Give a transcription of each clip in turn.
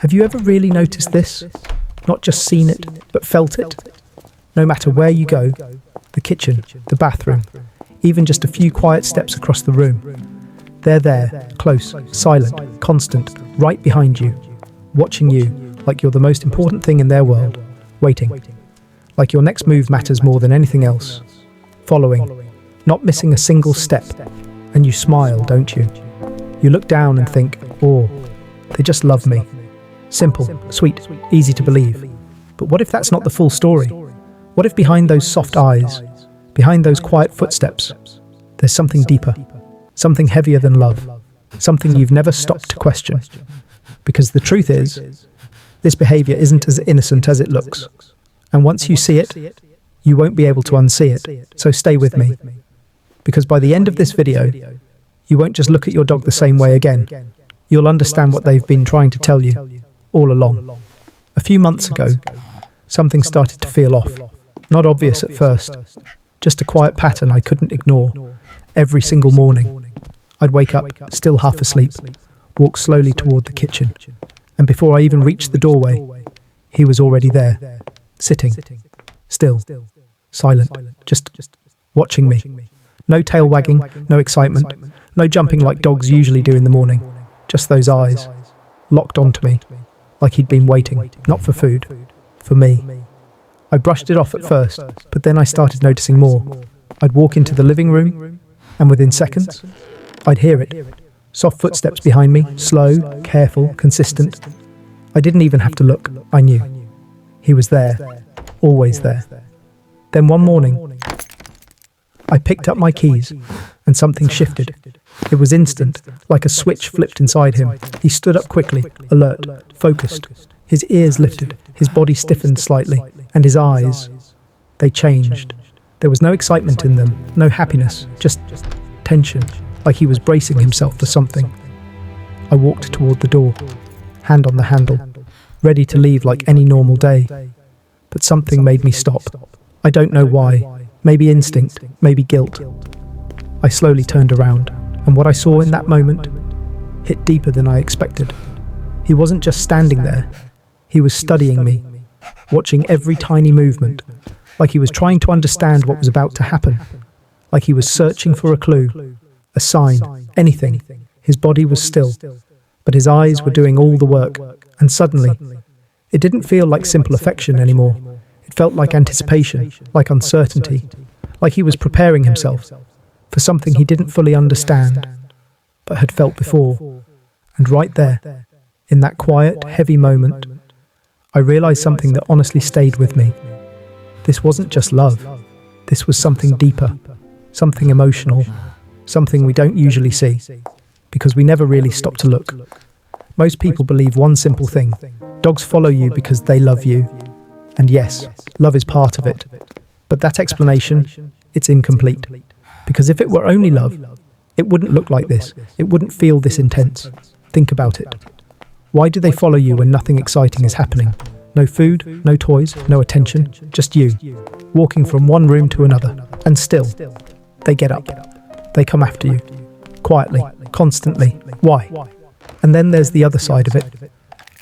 Have you ever really noticed this? Not just seen it, but felt it? No matter where you go, the kitchen, the bathroom, even just a few quiet steps across the room, they're there, close, silent, constant, right behind you, watching you like you're the most important thing in their world, waiting. Like your next move matters more than anything else. Following, not missing a single step. And you smile, don't you? You look down and think, oh, they just love me. Simple, sweet, easy to believe. But what if that's not the full story? What if behind those soft eyes, behind those quiet footsteps, there's something deeper, something heavier than love, something you've never stopped to question? Because the truth is, this behavior isn't as innocent as it looks. And once you see it, you won't be able to unsee it. So stay with me. Because by the end of this video, you won't just look at your dog the same way again. You'll understand what they've been trying to tell you all along. A few months ago, something started to feel off. Not obvious at first, just a quiet pattern I couldn't ignore. Every single morning, I'd wake up, still half asleep, walk slowly toward the kitchen, and before I even reached the doorway, he was already there, sitting, still, silent, just watching me. No tail wagging, no excitement, no jumping like dogs usually do in the morning. Just those eyes, locked onto me, like he'd been waiting, not for food, for me. I brushed it off at first, but then I started noticing more. I'd walk into the living room, and within seconds, I'd hear it. Soft footsteps behind me, slow, careful, consistent. I didn't even have to look, I knew. He was there, always there. Then one morning, I picked up my keys, and something shifted. It was instant, like a switch flipped inside him. He stood up quickly, alert, focused. His ears lifted, his body stiffened slightly, and his eyes, they changed. There was no excitement in them, no happiness, just tension, like he was bracing himself for something. I walked toward the door, hand on the handle, ready to leave like any normal day. But something made me stop. I don't know why. Maybe instinct, maybe guilt. I slowly turned around, and what I saw in that moment hit deeper than I expected. He wasn't just standing there. He was studying me, watching every tiny movement, like he was trying to understand what was about to happen, like he was searching for a clue, a sign, anything. His body was still, but his eyes were doing all the work, and suddenly, it didn't feel like simple affection anymore. It felt like anticipation, like uncertainty, like he was preparing himself for something he didn't fully understand, but had felt before. And right there, in that quiet, heavy moment, I realized something that honestly stayed with me. This wasn't just love. This was something deeper, something emotional, something we don't usually see, because we never really stop to look. Most people believe one simple thing: dogs follow you because they love you. And yes, love is part of it. But that explanation, it's incomplete. Because if it were only love, it wouldn't look like this. It wouldn't feel this intense. Think about it. Why do they follow you when nothing exciting is happening? No food, no toys, no attention, just you, walking from one room to another. And still, they get up. They come after you. Quietly, constantly. Why? And then there's the other side of it.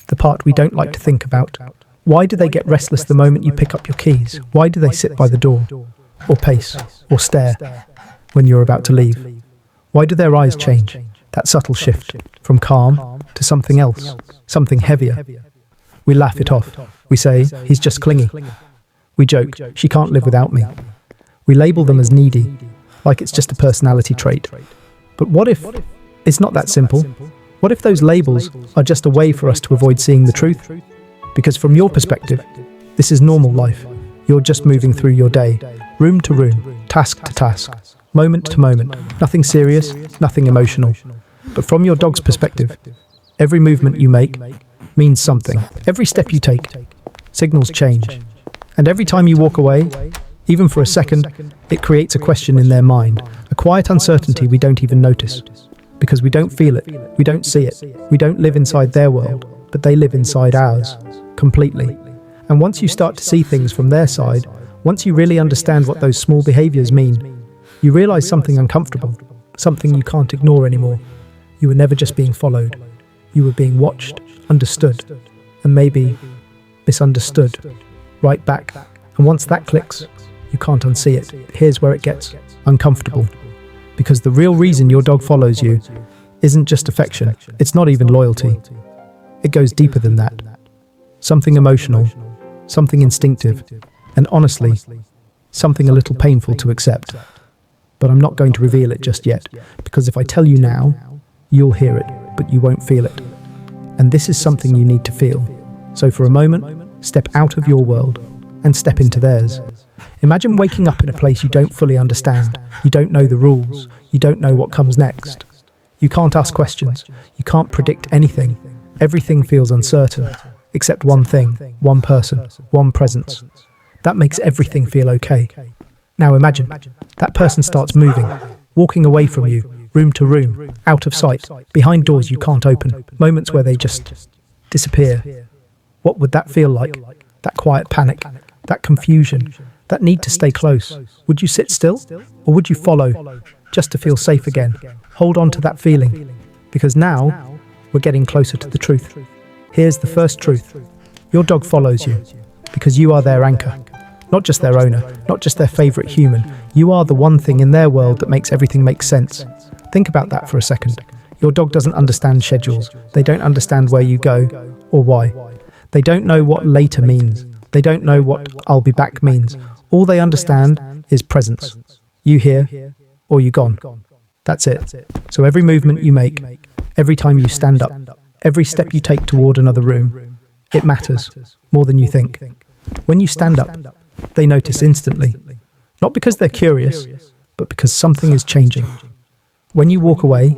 The part we don't like to think about. Why do they get restless the moment you pick up your keys? Why do they sit by the door, or pace, or stare when you're about to leave? Why do their eyes change? That subtle shift from calm to something else, something heavier. We laugh it off. We say, he's just clingy. We joke, she can't live without me. We label them as needy, like it's just a personality trait. But what if it's not that simple? What if those labels are just a way for us to avoid seeing the truth? Because from your perspective, this is normal life. You're just moving through your day, room to room, task to task, moment to moment. Nothing serious, nothing emotional. But from your dog's perspective, every movement you make means something. Every step you take, signals change. And every time you walk away, even for a second, it creates a question in their mind, a quiet uncertainty we don't even notice. Because we don't feel it, we don't see it, we don't live inside their world, but they live inside ours, completely. And once you start to see things from their side, once you really understand what those small behaviors mean, you realize something uncomfortable, something you can't ignore anymore. You were never just being followed. you were being watched, understood, and maybe misunderstood, right back. And once that clicks, you can't unsee it. Here's where it gets uncomfortable. Because the real reason your dog follows you isn't just affection. It's not even loyalty. It goes deeper than that. Something emotional, something instinctive, and honestly, something a little painful to accept. But I'm not going to reveal it just yet, because if I tell you now, you'll hear it, but you won't feel it. And this is something you need to feel. So for a moment, step out of your world and step into theirs. Imagine waking up in a place you don't fully understand. You don't know the rules. You don't know what comes next. You can't ask questions. You can't predict anything. Everything feels uncertain, except one thing, one person, one presence. That makes everything feel okay. Now imagine, that person starts moving, walking away from you, room to room, out of sight, behind doors you can't open, moments where they just disappear. What would that feel like? That quiet panic, that confusion, that need to stay close. Would you sit still? Or would you follow, just to feel safe again? Hold on to that feeling, because now we're getting closer to the truth. Here's the first truth. Your dog follows you, because you are their anchor. Not just their owner, not just their favorite human. You are the one thing in their world that makes everything make sense. Think about that for a second. Your dog doesn't understand schedules. They don't understand where you go or why. They don't know what later means. They don't know what I'll be back means. All they understand is presence. You here or you gone. That's it. So every movement you make, every time you stand up, every step you take toward another room, it matters more than you think. When you stand up, they notice instantly. Not because they're curious, but because something is changing. When you walk away,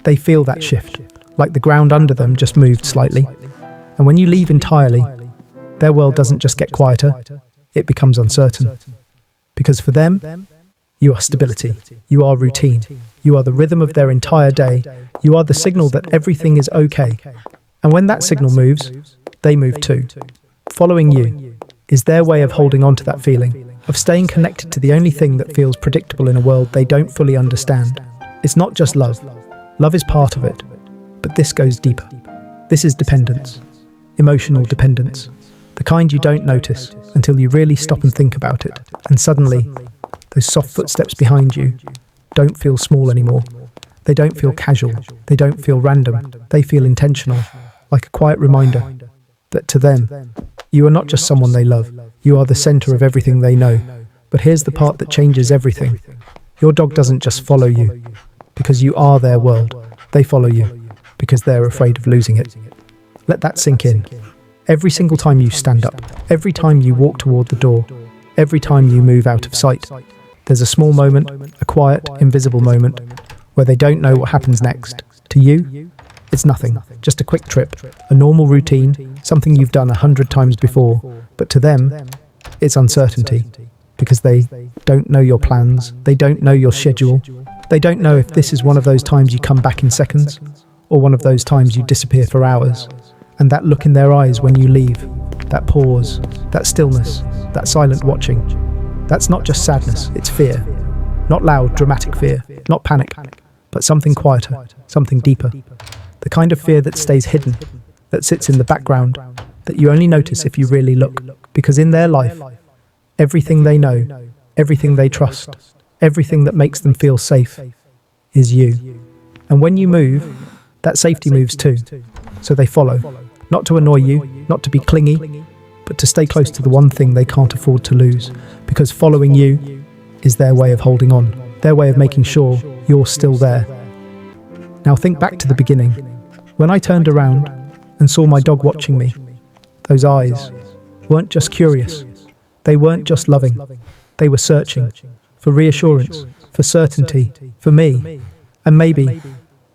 they feel that shift, like the ground under them just moved slightly. And when you leave entirely, their world doesn't just get quieter, it becomes uncertain. Because for them, you are stability, you are routine, you are the rhythm of their entire day, you are the signal that everything is okay. And when that signal moves, they move too. Following you is their way of holding on to that feeling, of staying connected to the only thing that feels predictable in a world they don't fully understand. It's not just love. Love is part of it, but this goes deeper. This is dependence, emotional dependence, the kind you don't notice until you really stop and think about it. And suddenly, those soft footsteps behind you don't feel small anymore. They don't feel casual. They don't feel random. They feel intentional, like a quiet reminder that to them, you are not just someone they love. You are the center of everything they know. But here's the part that changes everything. Your dog doesn't just follow you because you are their world. They follow you because they're afraid of losing it. Let that sink in. Every single time you stand up, every time you walk toward the door, every time you move out of sight, there's a small moment, a quiet, invisible moment, where they don't know what happens next. To you, it's nothing, just a quick trip, a normal routine, something you've done 100 times before. But to them, it's uncertainty, because they don't know your plans, they don't know your schedule, they don't know if this is one of those times you come back in seconds, or one of those times you disappear for hours. And that look in their eyes when you leave, that pause, that stillness, that silent watching, that's not just sadness, it's fear. Not loud, dramatic fear, not panic, but something quieter, something deeper. The kind of fear that stays hidden, that sits in the background, that you only notice if you really look. Because in their life, everything they know, everything they trust, everything that makes them feel safe is you. And when you move, that safety moves too. So they follow, not to annoy you, not to be clingy, but to stay close to the one thing they can't afford to lose. Because following you is their way of holding on, their way of making sure you're still there. Now think back to the beginning. When I turned around and saw my dog watching me, those eyes weren't just curious. They weren't just loving. They were searching for reassurance, for certainty, for me. And maybe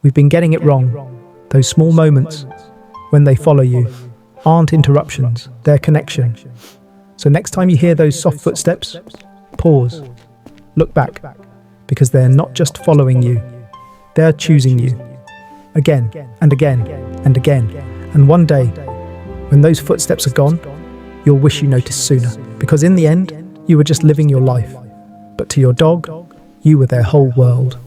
we've been getting it wrong. Those small moments when they follow you aren't interruptions, they're connection. So next time you hear those soft footsteps, pause, look back, because they're not just following you, they're choosing you, again and again and again. And one day, when those footsteps are gone, you'll wish you noticed sooner, because in the end, you were just living your life. But to your dog, you were their whole world.